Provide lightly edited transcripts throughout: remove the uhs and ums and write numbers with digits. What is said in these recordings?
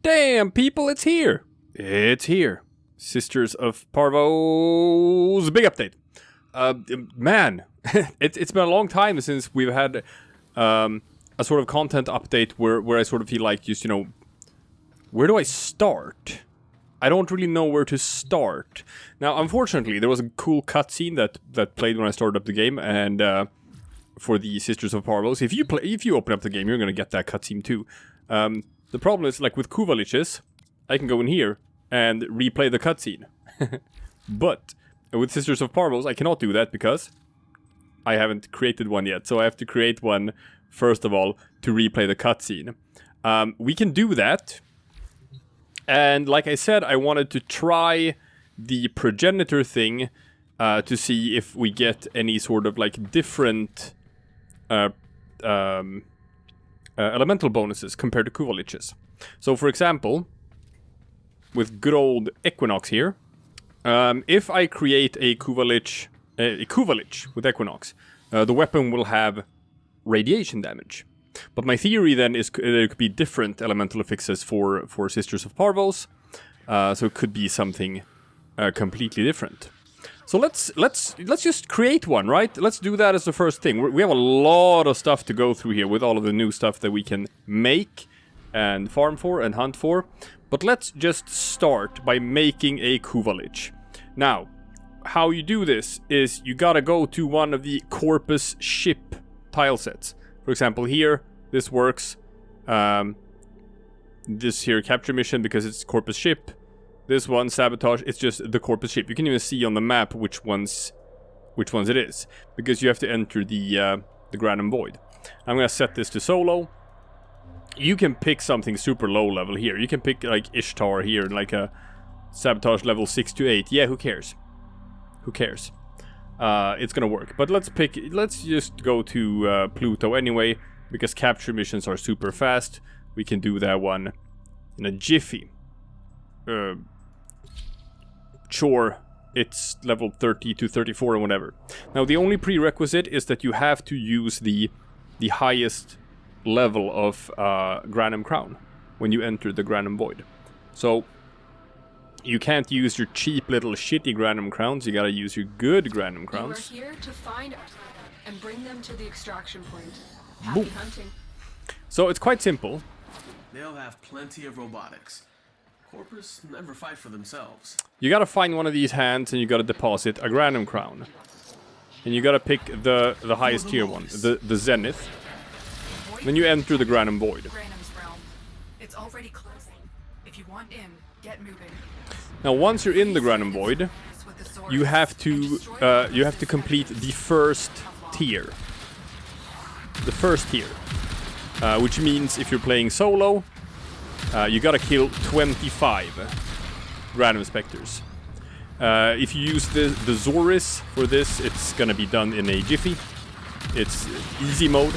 damn, people, it's here. It's here. Sisters of Parvos, big update. Man, it's been a long time since we've had a sort of content update where I sort of feel like just, you know, where do I start? I don't really know where to start. Now, unfortunately, there was a cool cutscene that played when I started up the game, and for the Sisters of Parvos, if you open up the game, you're gonna get that cutscene too. The problem is, like with Kuvaliches, I can go in here and replay the cutscene. But with Sisters of Parvos, I cannot do that because I haven't created one yet. So I have to create one first of all to replay the cutscene. We can do that. And like I said, I wanted to try the progenitor thing to see if we get any sort of like different elemental bonuses compared to Kuvaliches. So for example, with good old Equinox here, if I create a Kuvalich with Equinox, the weapon will have radiation damage. But my theory then is there could be different elemental affixes for Sisters of Parvos, so it could be something completely different. So let's just create one, right? Let's do that as the first thing. We have a lot of stuff to go through here with all of the new stuff that we can make and farm for and hunt for. But let's just start by making a Kuvalich. Now, how you do this is you gotta go to one of the Corpus ship tile sets. For example, here, this works. This here, capture mission, because it's Corpus ship. This one, sabotage, it's just the Corpus ship. You can even see on the map which ones it is, because you have to enter the Granum Void. I'm gonna set this to solo. You can pick something super low level here. You can pick like Ishtar here, like a sabotage level 6 to 8. Yeah, who cares? Who cares? It's gonna work. But let's just go to Pluto anyway, because capture missions are super fast. We can do that one in a jiffy. Sure, it's level 30 to 34 and whatever. Now the only prerequisite is that you have to use the highest level of Granum Crown when you enter the Granum Void. So you can't use your cheap little shitty Granum Crowns, you gotta use your good Granum Crowns. You are here to find and bring them to the extraction point. Happy hunting. So it's quite simple. They'll have plenty of robotics. Corpus never fight for themselves. You gotta find one of these hands and you gotta deposit a Granum Crown. And you gotta pick the highest tier one, the Zenith. Then you enter the Granum Void. Granum's realm. It's already closing. If you want in, get moving. Now once you're in the Granum Void, you have to complete the first tier. The first tier. Which means if you're playing solo, you gotta kill 25 Granum Spectres. If you use the Zoris for this, it's gonna be done in a jiffy. It's easy mode.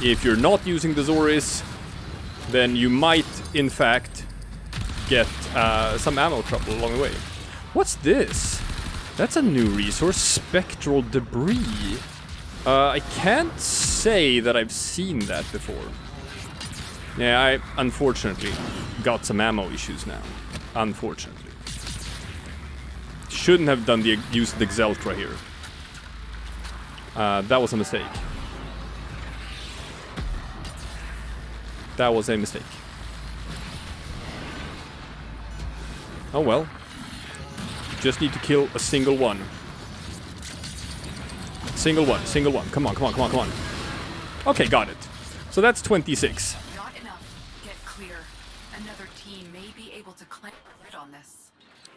If you're not using the Zoris, then you might, in fact, get some ammo trouble along the way. What's this? That's a new resource, Spectral Debris. I can't say that I've seen that before. Yeah, I unfortunately got some ammo issues now. Unfortunately. Shouldn't have done the use of the Xeltra here. That was a mistake. That was a mistake. Oh well. Just need to kill a single one. Single one. Come on. Okay, got it. So that's 26. Not enough. Get clear. Another team may be able to clamp a lid on this.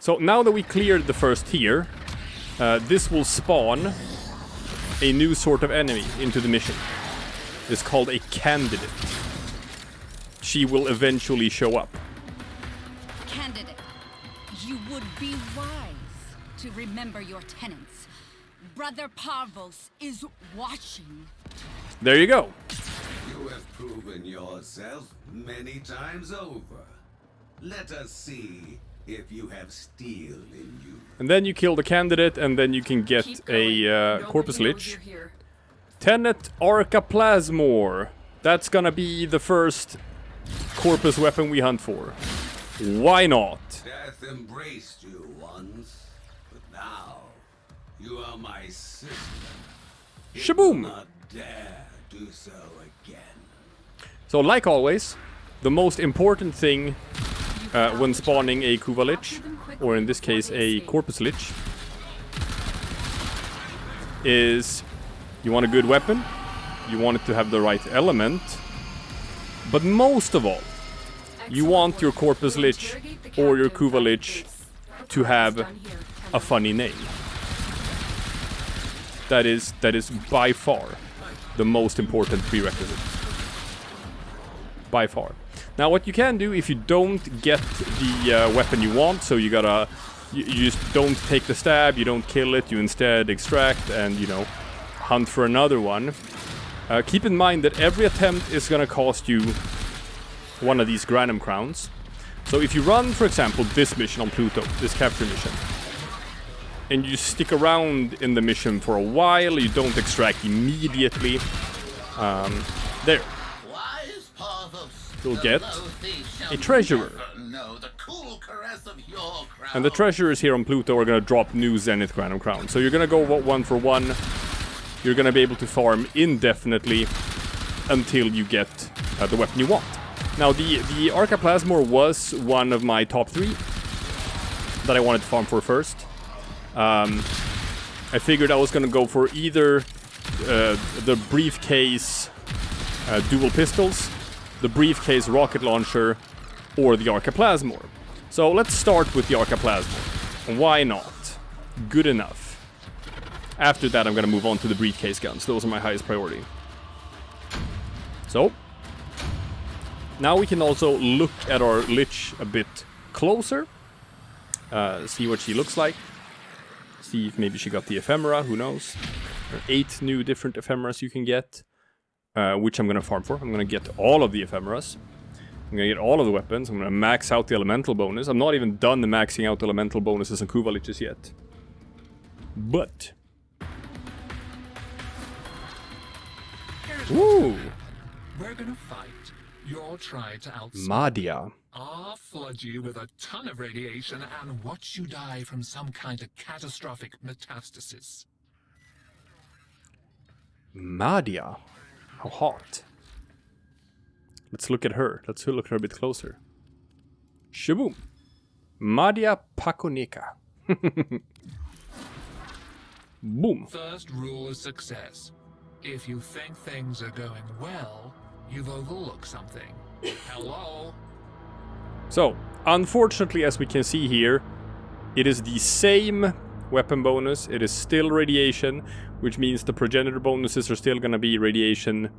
So now that we cleared the first tier, this will spawn a new sort of enemy into the mission. It's called a candidate. She will eventually show up. Candidate, you would be wise to remember your tenants. Brother Parvos is watching. There you go. You have proven yourself many times over. Let us see if you have steel in you. And then you kill the candidate, and then you can get a Corpus Lich. Tenet Arca Plasmor. That's gonna be the first corpus weapon we hunt for. Why not? Death embraced you once, but now you are my sister. It will Shaboom! not dare do so again. So like always, the most important thing when spawning a Kuva Lich, or in this case a Corpus Lich, is you want a good weapon, you want it to have the right element, but most of all, you want your Corpus Lich or your Kuva Lich to have a funny name. That is by far the most important prerequisite. By far. Now what you can do if you don't get the weapon you want, so you gotta, you just don't take the stab, you don't kill it, you instead extract and, you know, hunt for another one. Keep in mind that every attempt is gonna cost you one of these Granum Crowns. So if you run, for example, this mission on Pluto, this capture mission, and you stick around in the mission for a while, you don't extract immediately, there. You'll get a treasurer. And the treasurers here on Pluto are gonna drop new Zenith Granum Crown. So you're gonna go one for one. You're gonna be able to farm indefinitely until you get the weapon you want. Now the Arcaplasmor was one of my top 3 that I wanted to farm for first. I figured I was gonna go for either the briefcase dual pistols, the briefcase rocket launcher, or the Arcaplasmor. So let's start with the Arcaplasmor. Why not? Good enough. After that I'm gonna move on to the briefcase guns. Those are my highest priority. So now we can also look at our Lich a bit closer. See what she looks like. See if maybe she got the ephemera, who knows. There are 8 new different ephemeras you can get, which I'm gonna farm for. I'm gonna get all of the ephemeras. I'm gonna get all of the weapons. I'm gonna max out the elemental bonus. I'm not even done the maxing out the elemental bonuses on Kuva Liches yet. But... Woo! We're gonna fight. You'll try to outsmart. Madia. I'll flood you with a ton of radiation and watch you die from some kind of catastrophic metastasis. Madia. How hot. Let's look at her. Let's look at her a bit closer. Shaboom. Madia Pakonika. Boom. First rule of success. If you think things are going well, you've overlooked something. Hello? So, unfortunately, as we can see here, it is the same weapon bonus. It is still radiation, which means the progenitor bonuses are still going to be radiation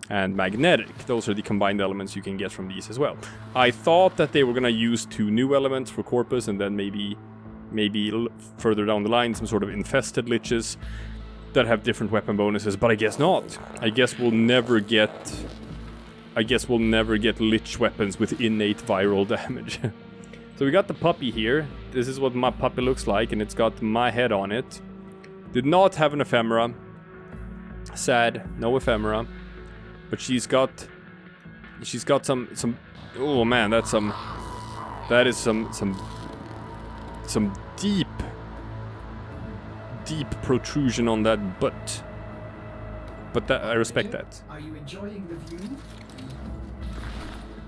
and magnetic. Those are the combined elements you can get from these as well. I thought that they were going to use 2 new elements for Corpus and then maybe further down the line some sort of infested liches that have different weapon bonuses, but I guess not. I guess we'll never get lich weapons with innate viral damage. So we got the puppy here. This is what my puppy looks like, and it's got my head on it. Did not have an ephemera. Sad, no ephemera. But she's got some oh man, that is some deep protrusion on that butt. But that, I respect that. Are you enjoying the view?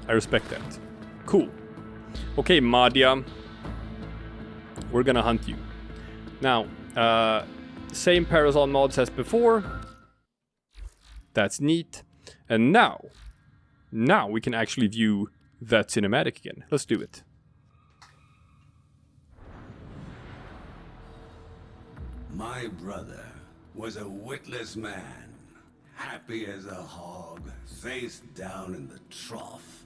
I respect that. Cool. Okay, Madia. We're gonna hunt you. Now, same Parasol mods as before. That's neat. And now we can actually view that cinematic again. Let's do it. My brother was a witless man, happy as a hog, face down in the trough.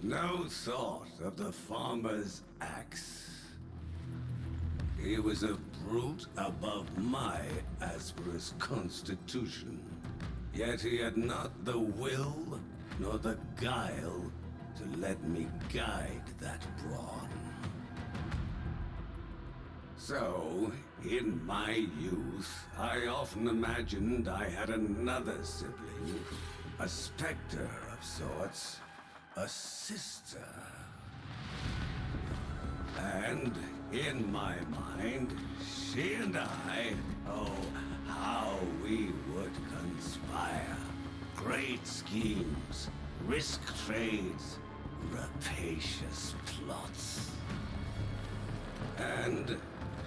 No thought of the farmer's axe. He was a brute above my Asper's constitution. Yet he had not the will nor the guile to let me guide that brawn. So, in my youth, I often imagined I had another sibling, a specter of sorts, a sister. And in my mind, she and I, oh, how we would conspire. Great schemes, risk trades, rapacious plots. And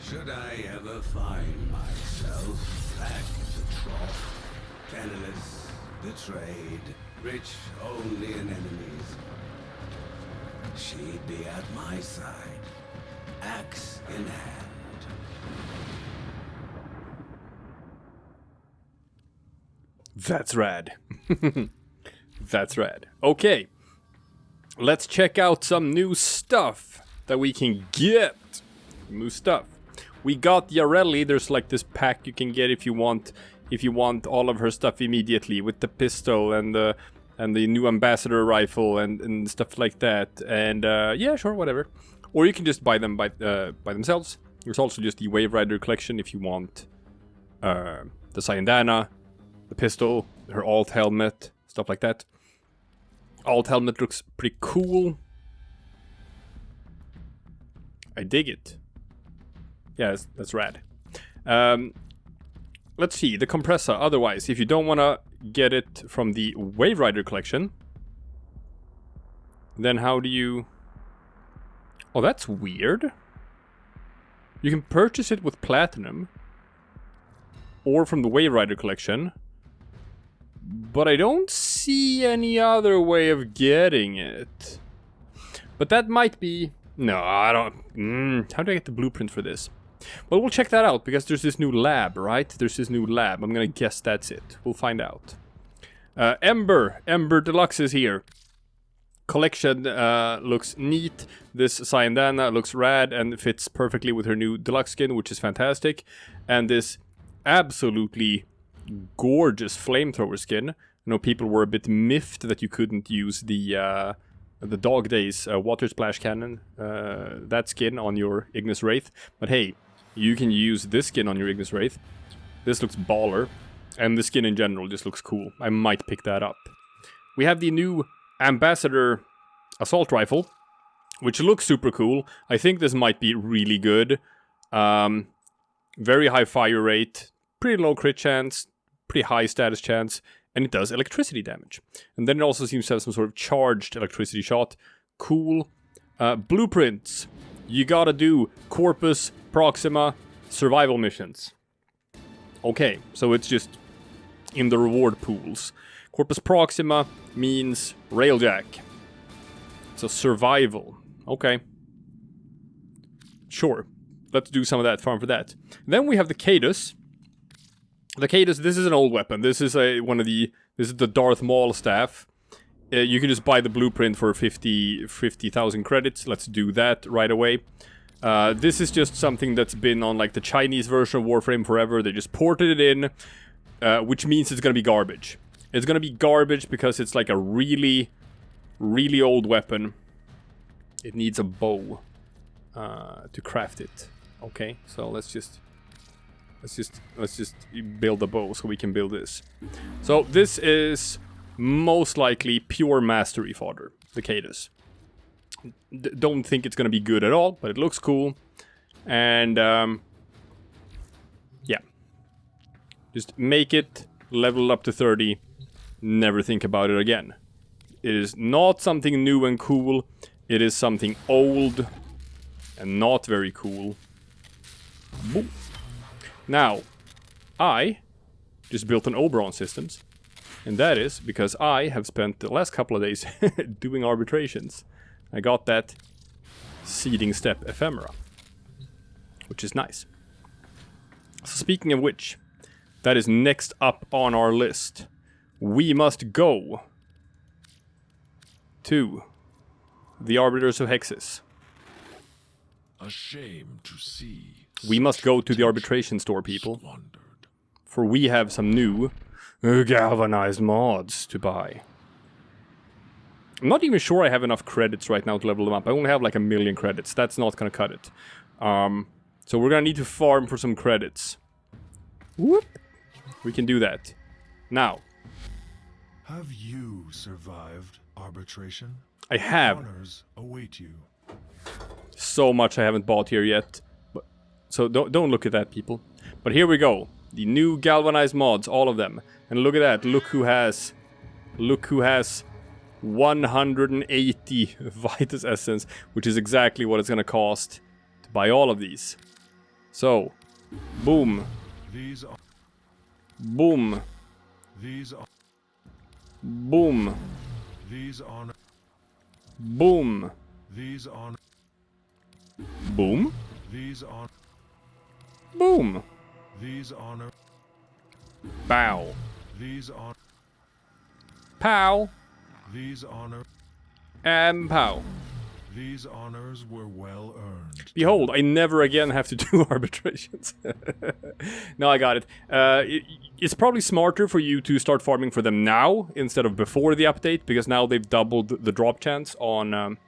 should I ever find myself back at the trough, penniless, betrayed, rich only in enemies, she'd be at my side, axe in hand. That's rad. That's rad. Okay. Let's check out some new stuff that we can get. New stuff. We got Yareli. There's like this pack you can get if you want all of her stuff immediately, with the pistol and the new ambassador rifle and stuff like that. And yeah, sure, whatever. Or you can just buy them by themselves. There's also just the Wave Rider collection if you want the Sayandana, the pistol, her alt helmet, stuff like that. Alt helmet looks pretty cool. I dig it. Yeah, that's rad. Let's see, the compressor. Otherwise, if you don't want to get it from the Wave Rider collection, then how do you... Oh, that's weird. You can purchase it with platinum, or from the Wave Rider collection, but I don't see any other way of getting it. But that might be... No, I don't... How do I get the blueprint for this? Well, we'll check that out, because there's this new lab, right? There's this new lab. I'm gonna guess that's it. We'll find out. Ember Deluxe is here. Collection looks neat. This Sayandana looks rad and fits perfectly with her new deluxe skin, which is fantastic. And this absolutely gorgeous flamethrower skin. I know people were a bit miffed that you couldn't use the Dog Days water splash cannon, that skin on your Ignis Wraith. But hey, you can use this skin on your Ignis Wraith. This looks baller. And the skin in general just looks cool. I might pick that up. We have the new Ambassador assault rifle, which looks super cool. I think this might be really good. Very high fire rate, pretty low crit chance, pretty high status chance, and it does electricity damage. And then it also seems to have some sort of charged electricity shot. Cool. Blueprints. You gotta do Corpus, Proxima, survival missions. Okay, so it's just in the reward pools. Corpus Proxima means railjack. So survival. Okay. Sure. Let's do some of that farm for that. Then we have the Cadus. The Cadus, this is an old weapon. This is this is the Darth Maul staff. You can just buy the blueprint for 50,000 credits. Let's do that right away. This is just something that's been on like the Chinese version of Warframe forever. They just ported it in, which means it's gonna be garbage. It's gonna be garbage because it's like a really, really old weapon. It needs a bow to craft it. Okay, so let's just build a bow so we can build this. So this is most likely pure mastery fodder, the Cadus. Don't think it's gonna be good at all, but it looks cool. And yeah, just make it, level up to 30, never think about it again. It is not something new and cool. It is something old and not very cool. Boom. Now, I just built an Oberon Systems, and that is because I have spent the last couple of days doing arbitrations. I got that seeding step ephemera, which is nice. So speaking of which, that is next up on our list. We must go to the Arbiters of Hexes. A shame to see. We must go to the arbitration store, people. Squandered. For we have some new galvanized mods to buy. I'm not even sure I have enough credits right now to level them up. I only have like 1 million credits. That's not gonna cut it. So we're gonna need to farm for some credits. Whoop! We can do that. Now. Have you survived arbitration? I have Honors await you. so much I haven't bought here yet. But, so don't look at that, people. But here we go. The new galvanized mods, all of them. And look at that. Look who has 180 Vitus Essence, which is exactly what it's gonna cost to buy all of these. So, boom. These are, Boom. these are, Boom. these honor, Boom. these honor, Boom. these honor, Boom. these honor, Bow. these honor, Pow. these honor, And pow. these honors were well earned. Behold, I never again have to do arbitrations. No, I got it. It's probably smarter for you to start farming for them now instead of before the update, because now they've doubled the drop chance on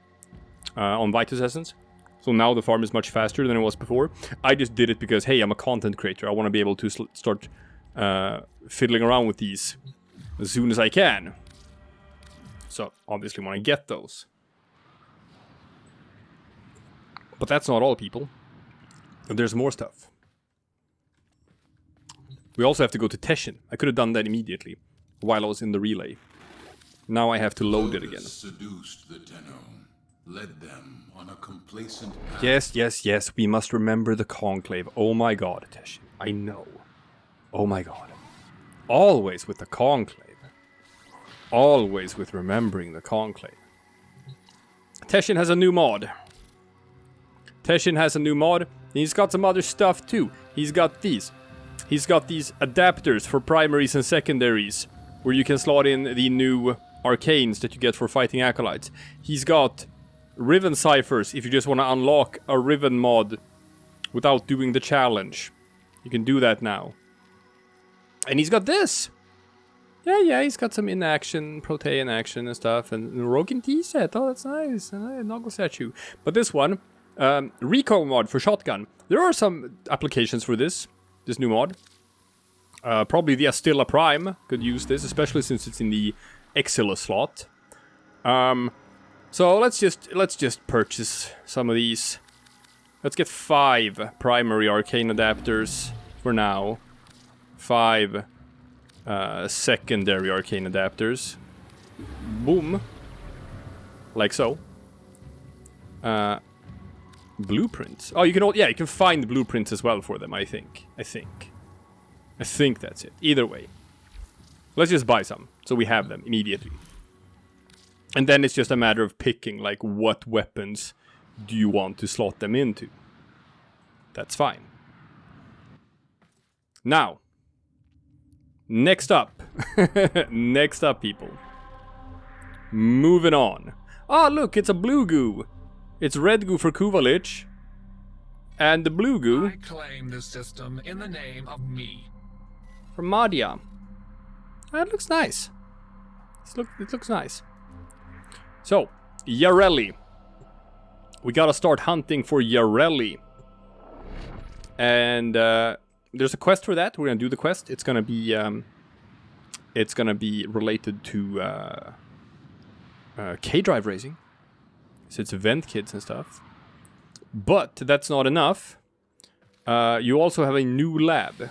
Vitus Essence. So now the farm is much faster than it was before. I just did it because, hey, I'm a content creator. I want to be able to start fiddling around with these as soon as I can. So, obviously want to get those. But that's not all, people. There's more stuff. We also have to go to Teshin. I could have done that immediately while I was in the relay. Now I have to load it again. Seduced the Tenno, led them on a complacent path. Yes, we must remember the Conclave. Oh my god, Teshin. I know. Oh my god. Always with the Conclave. Always with remembering the Conclave. Teshin has a new mod. Teshin has a new mod. He's got some other stuff too. He's got these. He's got these adapters for primaries and secondaries, where you can slot in the new arcanes that you get for fighting acolytes. He's got Riven ciphers if you just want to unlock a Riven mod without doing the challenge. You can do that now. And he's got this. Yeah, he's got some in-action, Protean action and stuff, and Rogan T set. Oh, that's nice. Noggle statue. But this one, recoil mod for shotgun. There are some applications for this new mod. Probably the Astilla Prime could use this, especially since it's in the Exila slot. So let's just purchase some of these. Let's get 5 primary arcane adapters for now. 5 secondary arcane adapters. Boom. Like so. Blueprints. Oh, you can find blueprints as well for them, I think. I think that's it. Either way. Let's just buy some, so we have them immediately. And then it's just a matter of picking, like, what weapons do you want to slot them into. That's fine. Now. Next up. Next up, people. Moving on. Ah, look, it's a blue goo. It's red goo for Kuvalich. And the blue goo I claim this system in the name of me. for Madia. That looks nice. It looks nice. So, Yareli. We gotta start hunting for Yareli. And there's a quest for that. We're gonna do the quest. It's gonna be related to K-Drive racing. So it's event kits and stuff. But that's not enough. You also have a new lab.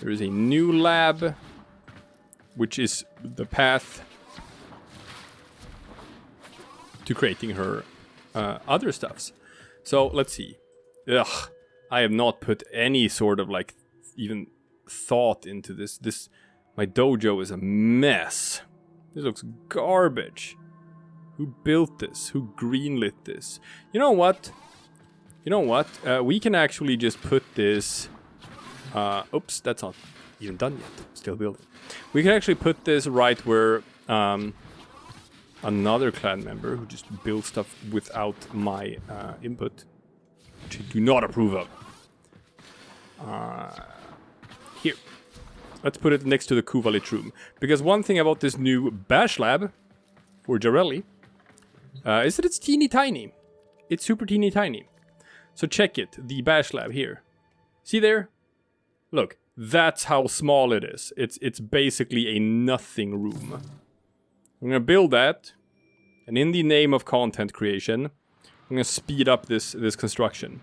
There is a new lab, which is the path to creating her other stuffs. So let's see. Ugh, I have not put any sort of like even thought into this. My dojo is a mess. This looks garbage. Who built this? Who greenlit this? You know what? We can actually just put this... oops, that's not even done yet. Still building. We can actually put this right where another clan member who just builds stuff without my input, which I do not approve of. Here. Let's put it next to the Kuvalich room. Because one thing about this new Bash Lab for Jarelli is that it's teeny tiny. It's super teeny tiny. So check it, the Bash Lab here. See there? Look, that's how small it is. It's basically a nothing room. I'm gonna build that And in the name of content creation, I'm gonna speed up this construction.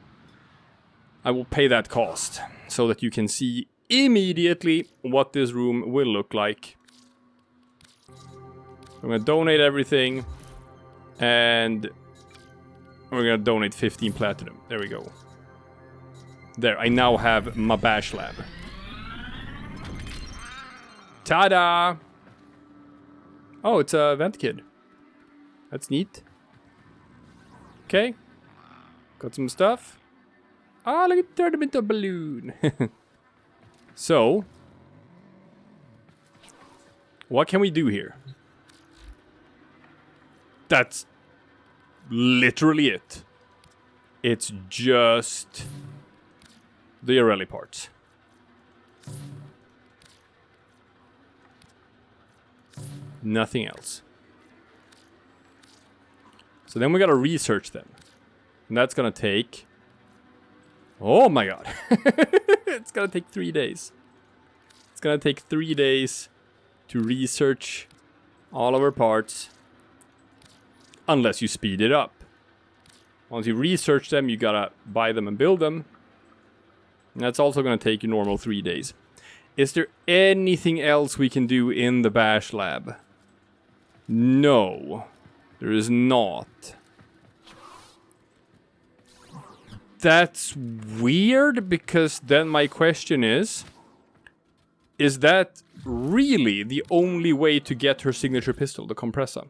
I will pay that cost so that you can see immediately what this room will look like. I'm gonna donate everything, and we're gonna donate 15 platinum. There we go. There, I now have my bash lab. Ta-da! Oh, it's a vent kid. That's neat. Okay. Got some stuff. Ah, look at turn them into a balloon. So, what can we do here? That's literally it. It's just the Arelli parts. Nothing else. So then we gotta research them. And that's gonna take... Oh my god. It's gonna take 3 days. It's gonna take 3 days to research all of our parts. Unless you speed it up. Once you research them, you gotta buy them and build them. And that's also gonna take you normal 3 days. Is there anything else we can do in the bash lab? No, there is not. That's weird, because then my question is that really the only way to get her signature pistol, the Compressa?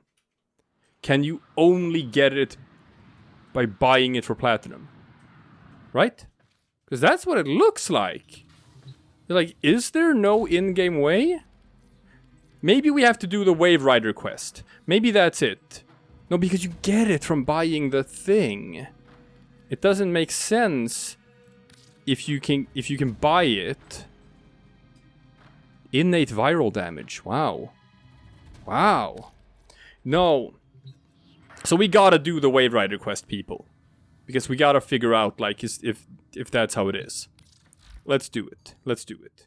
Can you only get it by buying it for platinum? Right? Because that's what it looks like. Like, is there no in-game way? Maybe we have to do the Wave Rider quest. Maybe that's it. No, because you get it from buying the thing. It doesn't make sense if you can buy it. Innate viral damage. Wow. Wow. No. So we gotta do the Wave Rider quest, people. Because we gotta figure out, like, if that's how it is. Let's do it. Let's do it.